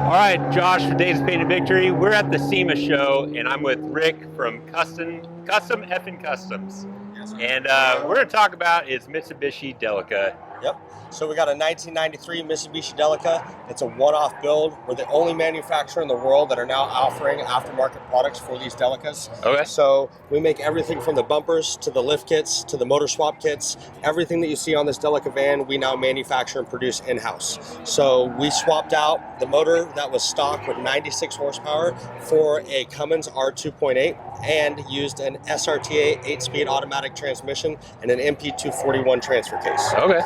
All right, Josh, for Dave's Paint and Victory, we're at the SEMA show, and I'm with Rick from Custom Effin' Customs. Yes, sir. And we're going to talk about his Mitsubishi Delica. Yep. So we got a 1993 Mitsubishi Delica. It's a one-off build. We're the only manufacturer in the world that are now offering aftermarket products for these Delicas. Okay. So we make everything from the bumpers to the lift kits to the motor swap kits. Everything that you see on this Delica van, we now manufacture and produce in-house. So we swapped out the motor that was stock with 96 horsepower for a Cummins R2.8 and used an SRTA 8-speed automatic transmission and an MP241 transfer case. Okay.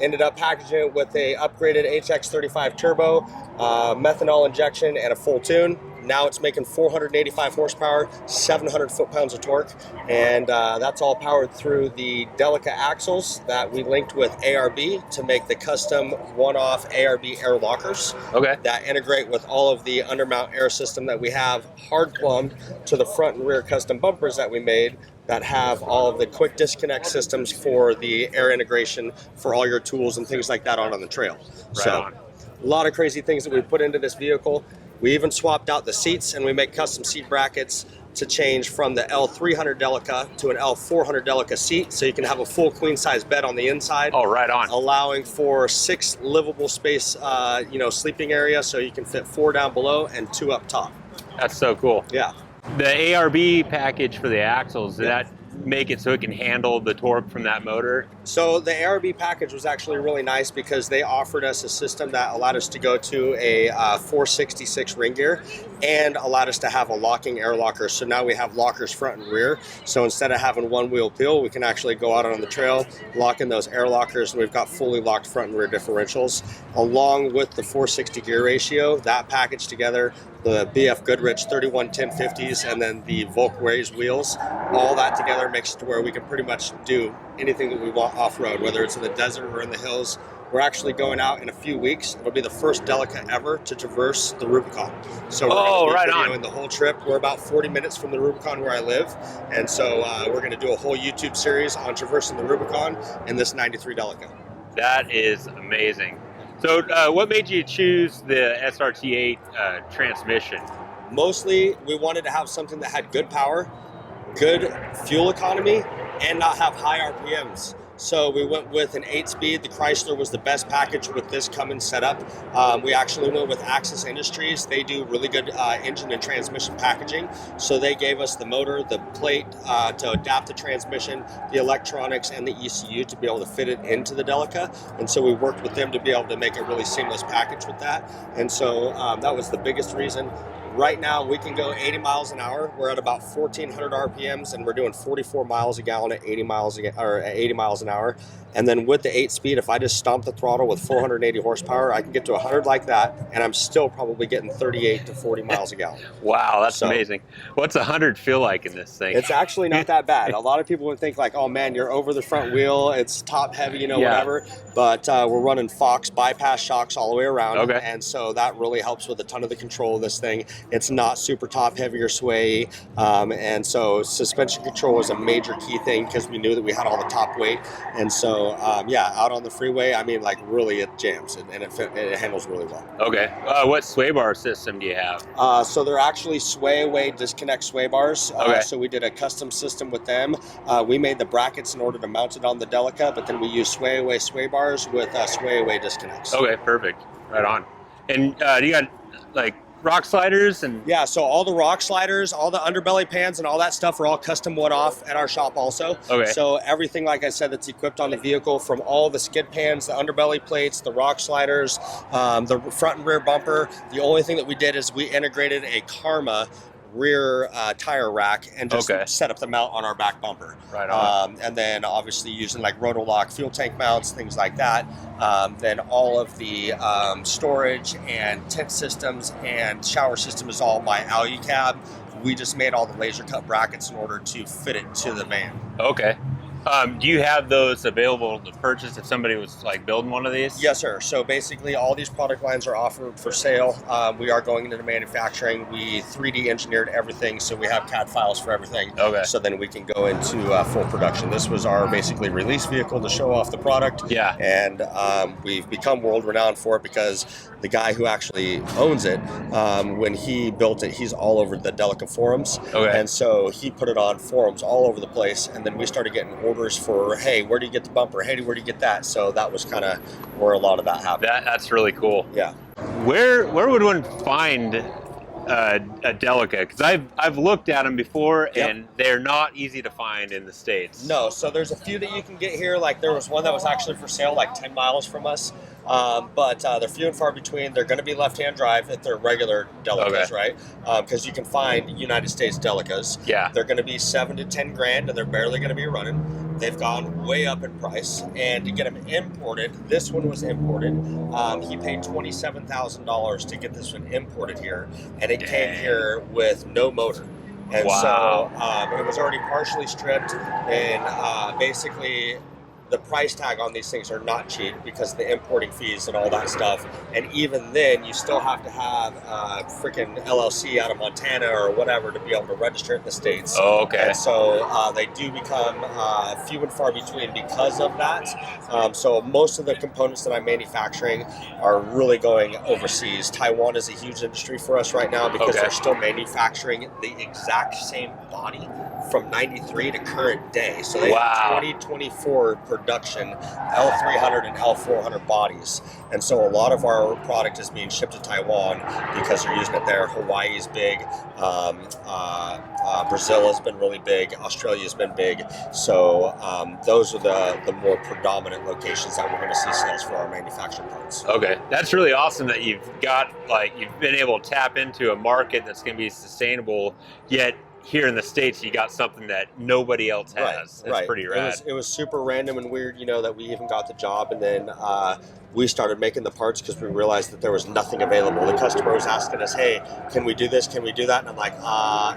Ended up packaging it with a upgraded HX35 turbo, methanol injection, and a full tune. Now it's making 485 horsepower, 700 foot-pounds of torque, and that's all powered through the Delica axles that we linked with ARB to make the custom one-off ARB air lockers. Okay. That integrate with all of the undermount air system that we have hard plumbed to the front and rear custom bumpers that we made that have all of the quick disconnect systems for the air integration for all your tools and things like that on the trail. Right on. A lot of crazy things that we put into this vehicle. We even swapped out the seats, and we make custom seat brackets to change from the L300 Delica to an L400 Delica seat, so you can have a full queen size bed on the inside. Oh, right on. Allowing for 6 livable space, sleeping area, so you can fit 4 down below and 2 up top. That's so cool. Yeah. The ARB package for the axles, did that make it so it can handle the torque from that motor? So the ARB package was actually really nice because they offered us a system that allowed us to go to a 466 ring gear and allowed us to have a locking air locker. So now we have lockers front and rear. So instead of having one wheel peel, we can actually go out on the trail, lock in those air lockers, and we've got fully locked front and rear differentials. Along with the 460 gear ratio, that package together, the BF Goodrich 311050s, and then the Volk Ways wheels, all that together makes it to where we can pretty much do anything that we want off-road, whether it's in the desert or in the hills. We're actually going out in a few weeks. It'll be the first Delica ever to traverse the Rubicon. So we're going to be videoing the whole trip. We're about 40 minutes from the Rubicon where I live, and so we're going to do a whole YouTube series on traversing the Rubicon in this 93 Delica. That is amazing. So what made you choose the SRT8 transmission? Mostly, we wanted to have something that had good power, good fuel economy, and not have high RPMs. So we went with an 8-speed. The Chrysler was the best package with this Cummins setup. We actually went with Axis Industries. They do really good engine and transmission packaging. So they gave us the motor, the plate to adapt the transmission, the electronics, and the ECU to be able to fit it into the Delica. And so we worked with them to be able to make a really seamless package with that. And so that was the biggest reason. Right now, we can go 80 miles an hour. We're at about 1,400 RPMs, and we're doing 44 miles a gallon at 80 miles an hour. And then with the 8-speed, if I just stomp the throttle with 480 horsepower, I can get to 100 like that, and I'm still probably getting 38 to 40 miles a gallon. Wow, that's amazing. What's 100 feel like in this thing? It's actually not that bad. A lot of people would think like, oh man, you're over the front wheel, it's top heavy, whatever. But we're running Fox bypass shocks all the way around. Okay. And so that really helps with a ton of the control of this thing. It's not super top heavy or sway. And so suspension control was a major key thing because we knew that we had all the top weight. And so, out on the freeway, I mean, like really it jams and it handles really well. Okay. What sway bar system do you have? So they're actually sway away disconnect sway bars. Okay. So we did a custom system with them. We made the brackets in order to mount it on the Delica, but then we used sway away sway bars with sway away disconnects. Okay, perfect. Right on. And you got like rock sliders and so all the rock sliders, all the underbelly pans and all that stuff are all custom one-off at our shop also. Okay. So everything, like I said, that's equipped on the vehicle, from all the skid pans, the underbelly plates, the rock sliders, the front and rear bumper. The only thing that we did is we integrated a Karma rear tire rack and just set up the mount on our back bumper. Right on. And then obviously using like Rotolock fuel tank mounts, things like that. Then all of the storage and tent systems and shower system is all by Alucab. We just made all the laser cut brackets in order to fit it to the van. Okay. Do you have those available to purchase if somebody was like building one of these? Yes, sir. So basically, all these product lines are offered for sale. We are going into manufacturing. We 3D engineered everything, so we have CAD files for everything. Okay. So then we can go into full production. This was our basically release vehicle to show off the product. Yeah. And we've become world renowned for it because the guy who actually owns it, when he built it, he's all over the Delica forums. Okay. And so he put it on forums all over the place. And then we started getting orders for, hey, where do you get the bumper? Hey, where do you get that? So that was kind of where a lot of that happened. That's really cool. Yeah. Where would one find a Delica? Because I've looked at them before, Yep. and they're not easy to find in the States. No, so there's a few that you can get here. Like there was one that was actually for sale like 10 miles from us. But they're few and far between. They're going to be left-hand drive if they're regular Delicas, right? Because you can find United States Delicas. Yeah. They're going to be $7 to $10 grand, and they're barely going to be running. They've gone way up in price, and to get them imported, this one was imported. He paid $27,000 to get this one imported here, and it came here with no motor. And Wow. so it was already partially stripped, and basically the price tag on these things are not cheap because of the importing fees and all that stuff. And even then, you still have to have a freaking LLC out of Montana or whatever to be able to register it in the States. Oh, okay. And so they do become few and far between because of that. So most of the components that I'm manufacturing are really going overseas. Taiwan is a huge industry for us right now because Okay. they're still manufacturing the exact same body from 93 to current day. So they have 2024 production L300 and L400 bodies. And so a lot of our product is being shipped to Taiwan because they're using it there. Hawaii is big. Brazil has been really big. Australia has been big. So those are the more predominant locations that we're going to see sales for our manufacturing parts. Okay, that's really awesome that you've been able to tap into a market that's going to be sustainable, yet here in the States you got something that nobody else has. That's pretty rad. It was super random and weird, that we even got the job, and then we started making the parts because we realized that there was nothing available. The customer was asking us, hey, can we do this? Can we do that? And I'm like,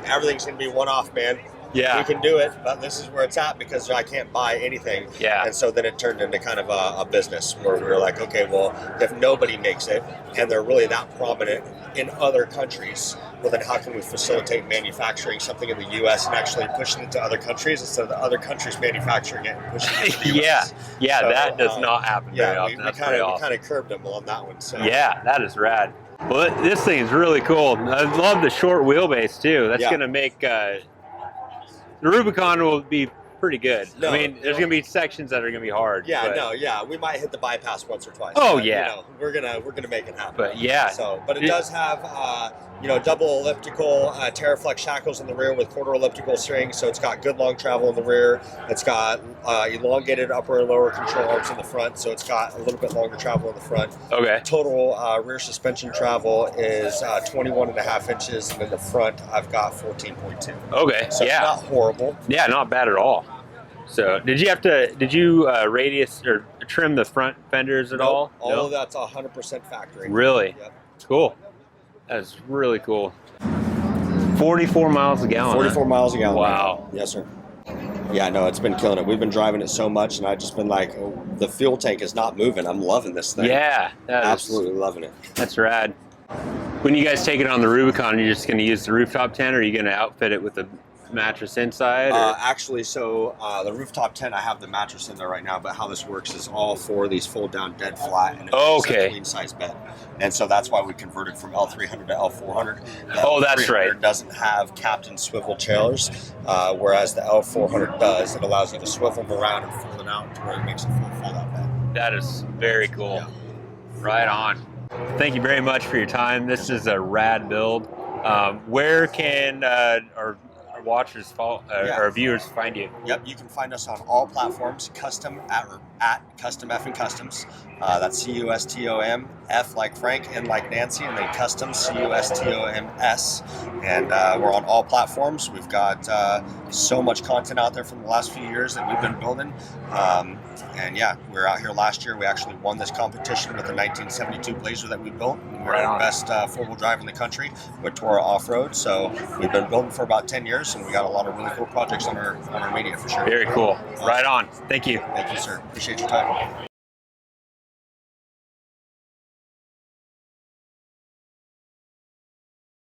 everything's going to be one-off, man. Yeah. We can do it, but this is where it's at because I can't buy anything. Yeah. And so then it turned into kind of a business where we were like, okay, well, if nobody makes it and they're really that prominent in other countries, well, then how can we facilitate manufacturing something in the U.S. and actually pushing it to other countries instead of the other countries manufacturing it and pushing it to the U.S.? Yeah, So, that does not happen very often. we That's kind pretty of awesome. curbed them on that one. So. Yeah, that is rad. Well, this thing is really cool. I love the short wheelbase too. That's going to make the Rubicon will be pretty good. No, I mean, there's going to be sections that are going to be hard. Yeah, we might hit the bypass once or twice. Oh, but, yeah. we're gonna make it happen. But yeah. But it does have double elliptical Terraflex shackles in the rear with quarter elliptical strings, so it's got good long travel in the rear. It's got elongated upper and lower control arms in the front, so it's got a little bit longer travel in the front. Okay. Total rear suspension travel is 21 and a half inches, and in the front I've got 14.2. Okay. So it's not horrible. Yeah, not bad at all. So did you radius or trim the front fenders at all? All of that's 100% factory. Really? Yep. Cool. That's really cool. 44 miles a gallon. 44 miles a gallon. Wow. Yes, sir. Yeah, no, it's been killing it. We've been driving it so much, and I've just been like, the fuel tank is not moving. I'm loving this thing. Yeah. Absolutely loving it. That's rad. When you guys take it on the Rubicon, you're just going to use the rooftop tent, or are you going to outfit it with a mattress inside? Actually, so the rooftop tent, I have the mattress in there right now, but how this works is all four of these fold down dead flat, and it's a queen size bed. And so that's why we converted from L300 to L400. The That's L300 right. doesn't have captain swivel chairs, whereas the L400 does. It allows you to swivel them around and fold it out to where it makes a full fold out bed. That is very cool. Yeah. Right on. Thank you very much for your time. This is a rad build. Where can our watchers our viewers find you? Yep, you can find us on all platforms, custom at Custom F and Customs. That's CUSTOM, F like Frank, N like Nancy, and then Custom, CUSTOMS. And we're on all platforms. We've got so much content out there from the last few years that we've been building. And yeah, we were out here last year. We actually won this competition with a 1972 Blazer that we built. and we're the best four-wheel drive in the country with Toro Off-Road. So we've been building for about 10 years, and we got a lot of really cool projects on our media for sure. Very cool. Awesome. Right on. Thank you. Thank you, sir. Appreciate your time.